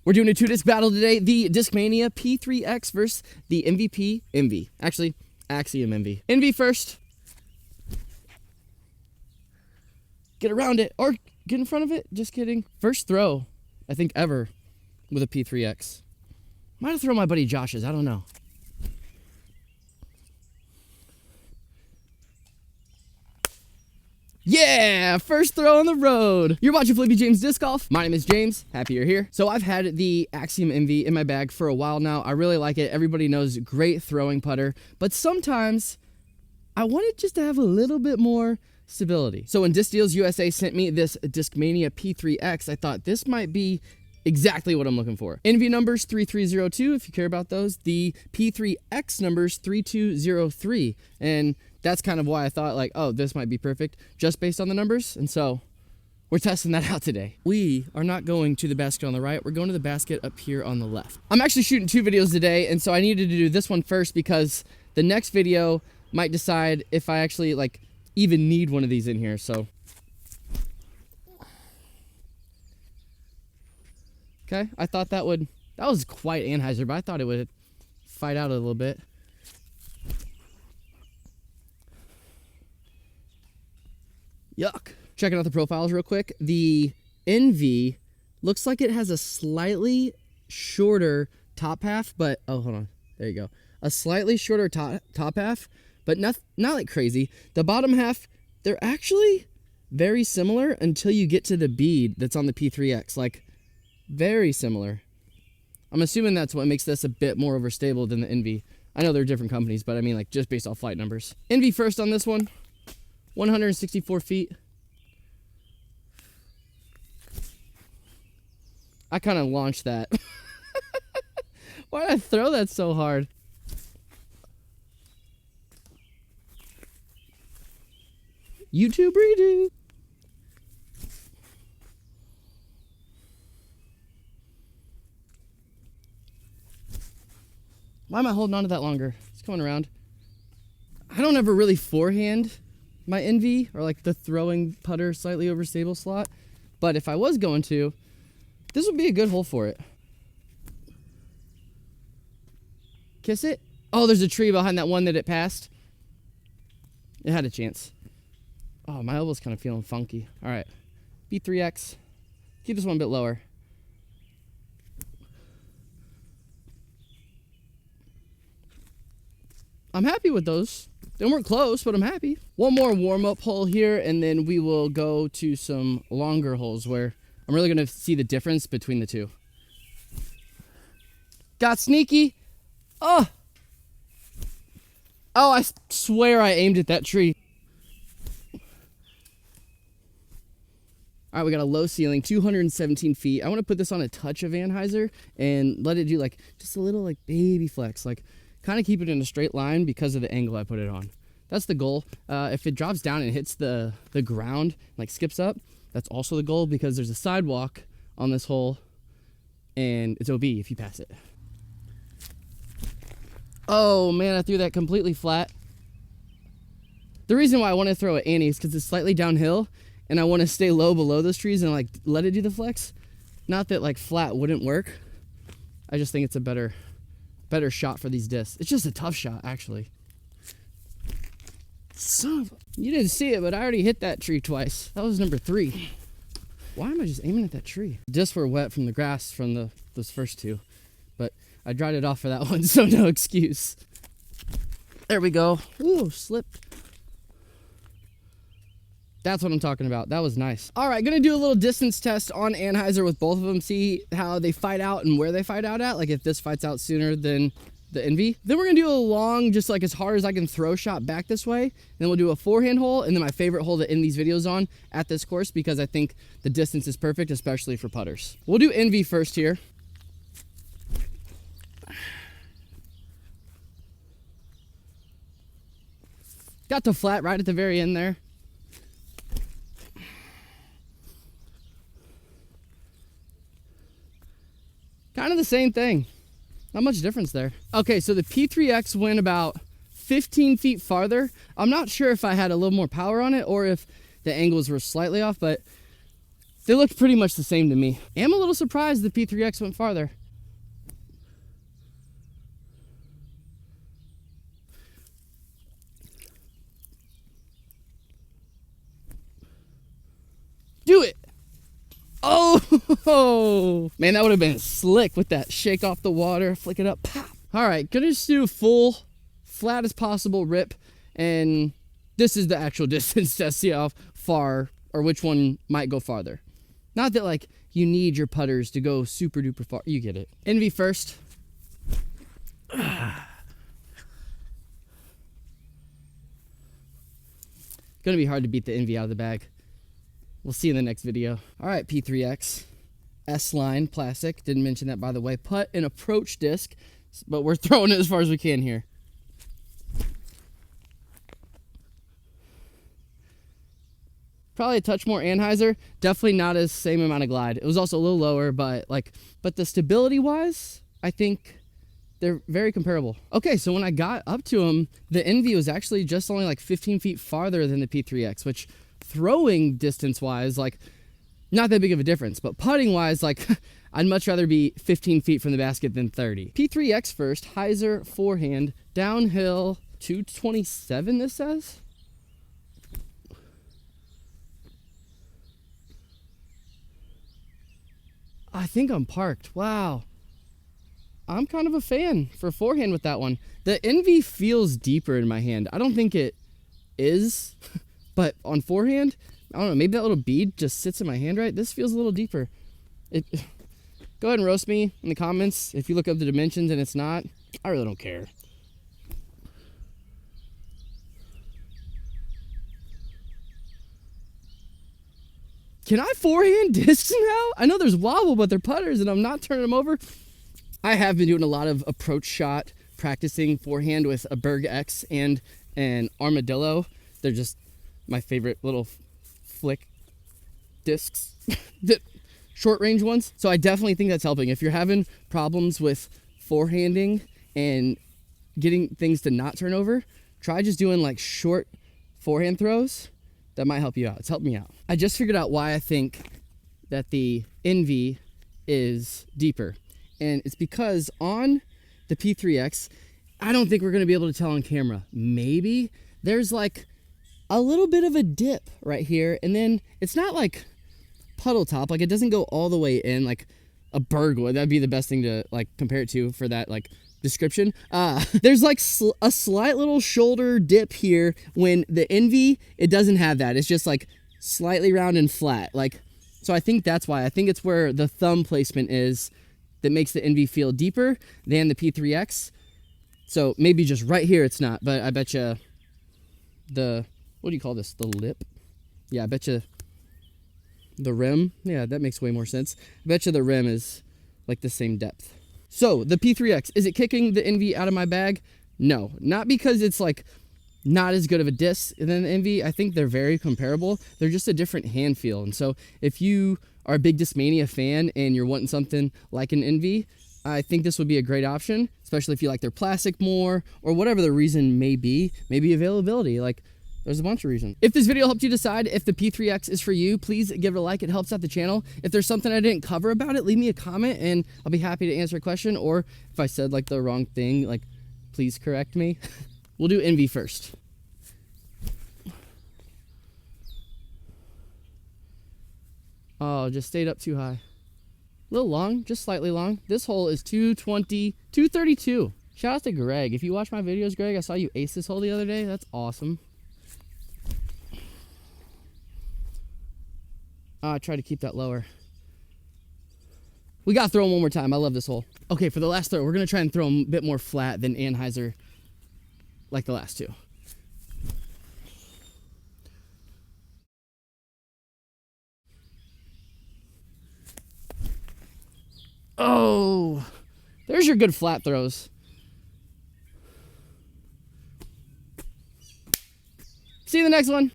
We're doing a 2-disc battle today. The Discmania P3X versus the MVP Envy. Actually, Axiom Envy. Envy first. Get around it or get in front of it. Just kidding. First throw, I think, ever with a P3X. Might have thrown my buddy Josh's. I don't know. Yeah, first throw on the road. You're watching Flippy James Disc Golf. My name is James. Happy you're here. So I've had the Axiom Envy in my bag for a while now. I really like it. Everybody knows great throwing putter, but sometimes I want it just to have a little bit more stability. So when Disc Deals USA sent me this Discmania P3X, I thought this might be exactly what I'm looking for. Envy numbers 3302, if you care about those. The P3X numbers 3203. And that's kind of why I thought, like, oh, this might be perfect just based on the numbers. And so we're testing that out today. We are not going to the basket on the right. We're going to the basket up here on the left. I'm actually shooting 2 videos today, and so I needed to do this one first because the next video might decide if I actually, like, even need one of these in here. So okay, I thought that was quite Anheuser, but I thought it would fight out a little bit. Yuck. Checking out the profiles real quick. The Envy looks like it has a slightly shorter top half, but, oh, hold on. There you go. A slightly shorter top half, but not like crazy. The bottom half, they're actually very similar until you get to the bead that's on the P3X. Like, very similar. I'm assuming that's what makes this a bit more overstable than the Envy. I know they're different companies, but I mean, like, just based off flight numbers. Envy first on this one. 164 feet. I kind of launched that. Why did I throw that so hard? YouTube redo. Why am I holding on to that longer? It's coming around. I don't ever really forehand my Envy or like the throwing putter slightly overstable slot, but if I was going to, this would be a good hole for it. Kiss it. Oh, there's a tree behind that one that it passed. It had a chance. Oh, my elbow's kind of feeling funky. All right, P3X. Keep this one a bit lower. I'm happy with those. They weren't close, but I'm happy. One more warm-up hole here, and then we will go to some longer holes where I'm really going to see the difference between the two. Got sneaky. Oh! Oh, I swear I aimed at that tree. All right, we got a low ceiling, 217 feet. I want to put this on a touch of Anheuser and let it do like just a little like baby flex, like kind of keep it in a straight line because of the angle I put it on. That's the goal. If it drops down and hits the ground, like skips up, that's also the goal because there's a sidewalk on this hole and it's OB if you pass it. Oh man, I threw that completely flat. The reason why I want to throw at Annie is because it's slightly downhill and I want to stay low below those trees and like let it do the flex. Not that like flat wouldn't work. I just think it's a better shot for these discs. It's just a tough shot, actually. Son of a... You didn't see it, but I already hit that tree twice. That was number 3. Why am I just aiming at that tree? Discs were wet from the grass from those first 2, but I dried it off for that one, so no excuse. There we go. Ooh, slipped. That's what I'm talking about. That was nice. All right, gonna do a little distance test on Anheuser with both of them, see how they fight out and where they fight out at, like if this fights out sooner than the Envy. Then we're gonna do a long, just like as hard as I can throw shot back this way. Then we'll do a forehand hole, and then my favorite hole to end these videos on at this course because I think the distance is perfect, especially for putters. We'll do Envy first here. Got to flat right at the very end there. Kind of the same thing. Not much difference there. Okay, so the P3X went about 15 feet farther. I'm not sure if I had a little more power on it or if the angles were slightly off, but They looked pretty much the same to me. I'm a little surprised the P3X went farther. Do it. Oh, man, that would have been slick with that shake off the water, flick it up, pop. All right, gonna just do full, flat as possible rip, and this is the actual distance to see how far or which one might go farther. Not that like you need your putters to go super duper far. You get it. Envy first. Gonna be hard to beat the Envy out of the bag. We'll see you in the next video. All right, P3X, S-line plastic. Didn't mention that, by the way. Putt and approach disc, but we're throwing it as far as we can here. Probably a touch more Anheuser. Definitely not as same amount of glide. It was also a little lower, but the stability wise, I think they're very comparable. Okay, so when I got up to them, the Envy was actually just only like 15 feet farther than the P3X, which throwing distance wise, like not that big of a difference, but putting wise, like I'd much rather be 15 feet from the basket than 30. P3X first, Heiser forehand, downhill, 227 this says. I think I'm parked. Wow. I'm kind of a fan for forehand with that one. The Envy feels deeper in my hand. I don't think it is, but on forehand, I don't know, maybe that little bead just sits in my hand right. This feels a little deeper. Go ahead and roast me in the comments if you look up the dimensions and it's not. I really don't care. Can I forehand discs now? I know there's wobble, but they're putters and I'm not turning them over. I have been doing a lot of approach shot practicing forehand with a Berg X and an Armadillo. They're just my favorite little flick discs, the short range ones. So I definitely think that's helping. If you're having problems with forehanding and getting things to not turn over, try just doing like short forehand throws. That might help you out. It's helped me out. I just figured out why I think that the Envy is deeper. And it's because on the P3X, I don't think we're gonna be able to tell on camera. Maybe there's like a little bit of a dip right here. And then it's not like puddle top. Like it doesn't go all the way in like a Berg would. That'd be the best thing to like compare it to for that like description. There's like a slight little shoulder dip here when the Envy, it doesn't have that. It's just like slightly round and flat. Like, so I think that's why. I think it's where the thumb placement is that makes the Envy feel deeper than the P3X. So maybe just right here it's not, but I bet you the, what do you call this? The lip? Yeah, I bet you the rim. Yeah, that makes way more sense. I bet you the rim is like the same depth. So the P3X, is it kicking the Envy out of my bag? No, not because it's like not as good of a disc than the Envy. I think they're very comparable. They're just a different hand feel. And so if you are a big Discmania fan and you're wanting something like an Envy, I think this would be a great option, especially if you like their plastic more or whatever the reason may be. Maybe availability, like there's a bunch of reasons. If this video helped you decide if the P3X is for you, please give it a like. It helps out the channel. If there's something I didn't cover about it, leave me a comment and I'll be happy to answer a question. Or if I said like the wrong thing, like please correct me. We'll do Envy first. Oh, just stayed up too high. A little long, just slightly long. This hole is 220, 232. Shout out to Greg. If you watch my videos, Greg, I saw you ace this hole the other day. That's awesome. I try to keep that lower. We got to throw him one more time. I love this hole. Okay, for the last throw, we're going to try and throw him a bit more flat than Anheuser like the last two. Oh, there's your good flat throws. See you in the next one.